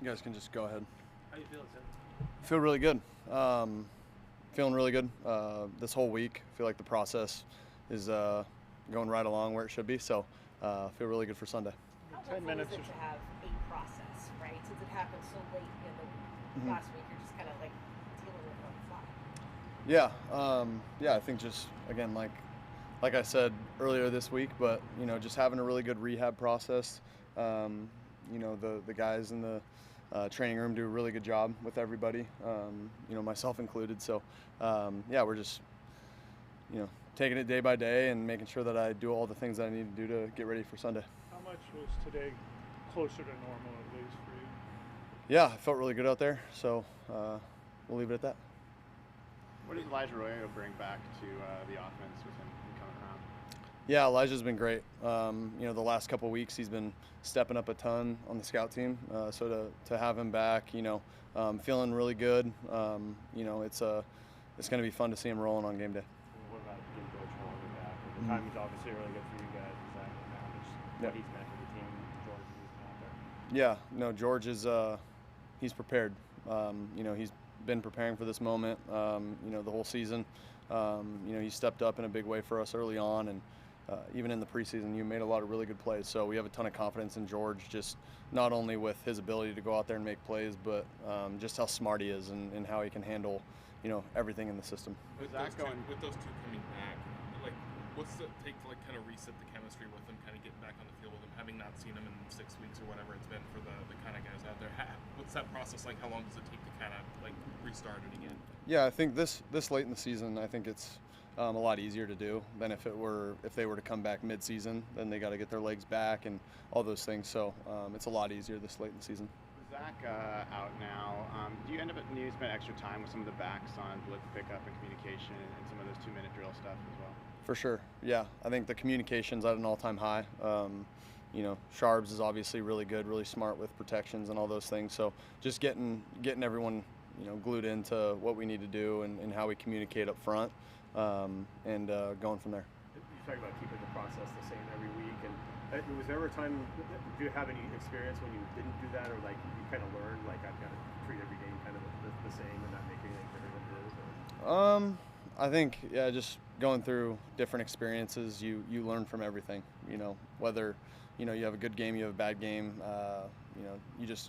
You guys can just go ahead. How you feeling, Sam? Feel really good. Feeling really good this whole week. Feel like the process is going right along where it should be. So feel really good for Sunday. How helpful is it to have a process, right? Since it happened so late in the last week, you're just kind of like dealing with it on the fly. Yeah. I think just again like I said earlier this week, but just having a really good rehab process. The guys in the training room do a really good job with everybody, myself included. So, we're just, taking it day by day and making sure that I do all the things that I need to do to get ready for Sunday. How much was today closer to normal, at least for you? Yeah, I felt really good out there. So we'll leave it at that. What does Arroyo bring back to the offense with him coming around? Yeah, Elijah's been great. The last couple of weeks he's been stepping up a ton on the scout team. So to have him back, feeling really good. It's going to be fun to see him rolling on game day. What about getting Coach Holani back? The timing's obviously really good for you guys. Is that what he's meant for the team? George is out there. Yeah, no, George is he's prepared. He's been preparing for this moment. The whole season. He stepped up in a big way for us early on, and even in the preseason, you made a lot of really good plays. So we have a ton of confidence in George, just not only with his ability to go out there and make plays, but just how smart he is and how he can handle, everything in the system. With those two coming back, what's it take to kind of reset the chemistry with them, kind of get back on the field with them, having not seen them in 6 weeks or whatever it's been for the kind of guys out there? What's that process like? How long does it take to kind of restart it again? Yeah, I think this late in the season, I think it's a lot easier to do than if they were to come back mid-season. Then they got to get their legs back and all those things. So it's a lot easier this late in the season. With Zach out now, do you end up needing to spend extra time with some of the backs on blitz pickup and communication and some of those 2-minute drill stuff as well? For sure, yeah. I think the communication's at an all-time high. Sharbs is obviously really good, really smart with protections and all those things. So just getting everyone, glued into what we need to do and how we communicate up front, and going from there. You talk about keeping the process the same every week, and was there ever a time? Do you have any experience when you didn't do that, or you kind of learned I've got to treat every game kind of the same and not make anything different than it is? Or? I think just going through different experiences, you learn from everything. Whether you have a good game, you have a bad game.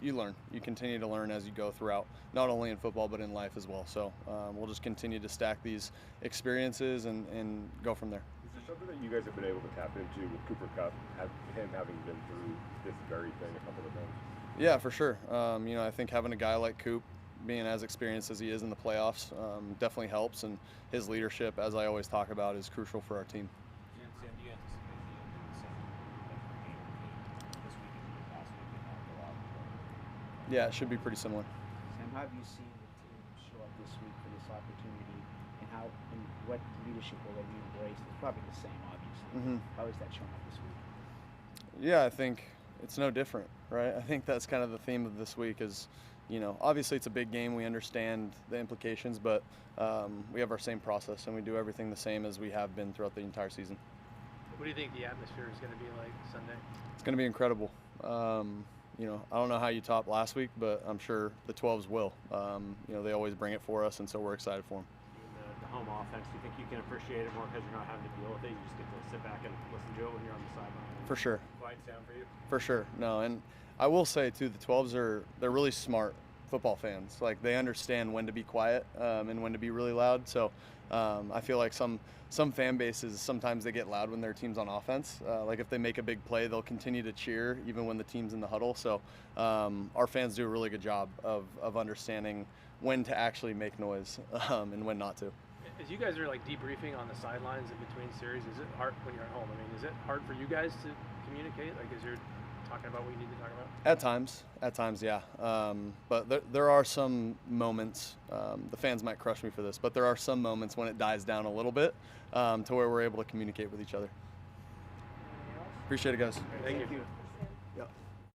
You learn. You continue to learn as you go throughout, not only in football but in life as well. So we'll just continue to stack these experiences and go from there. Is there something that you guys have been able to tap into with Cooper Kupp, him having been through this very thing a couple of times? Yeah, for sure. I think having a guy like Coop, being as experienced as he is in the playoffs, definitely helps, and his leadership, as I always talk about, is crucial for our team. Sam, do you anticipate the same game this week as you did last week and not go out? Yeah, it should be pretty similar. Sam, how have you seen the team show up this week for this opportunity, and what leadership will they embrace? It's probably the same, obviously. Mm-hmm. How is that showing up this week? Yeah, I think it's no different, right? I think that's kind of the theme of this week is, obviously it's a big game. We understand the implications, but we have our same process, and we do everything the same as we have been throughout the entire season. What do you think the atmosphere is going to be like Sunday? It's going to be incredible. I don't know how you topped last week, but I'm sure the 12s will. They always bring it for us, and so we're excited for them. The home offense, do you think you can appreciate it more because you're not having to deal with it? You just get to sit back and listen to it when you're on the sideline? For sure. Quiet sound for you? For sure. No, and I will say, too, the 12s they're really smart football fans. They understand when to be quiet and when to be really loud. So I feel like some fan bases, sometimes they get loud when their team's on offense. If they make a big play, they'll continue to cheer even when the team's in the huddle. So our fans do a really good job of understanding when to actually make noise and when not to. As you guys are debriefing on the sidelines in between series, is it hard when you're at home? Is it hard for you guys to communicate? As you're talking about what you need to talk about? At times, yeah. But there are some moments, the fans might crush me for this, but there are some moments when it dies down a little bit to where we're able to communicate with each other. Appreciate it, guys. Thank you.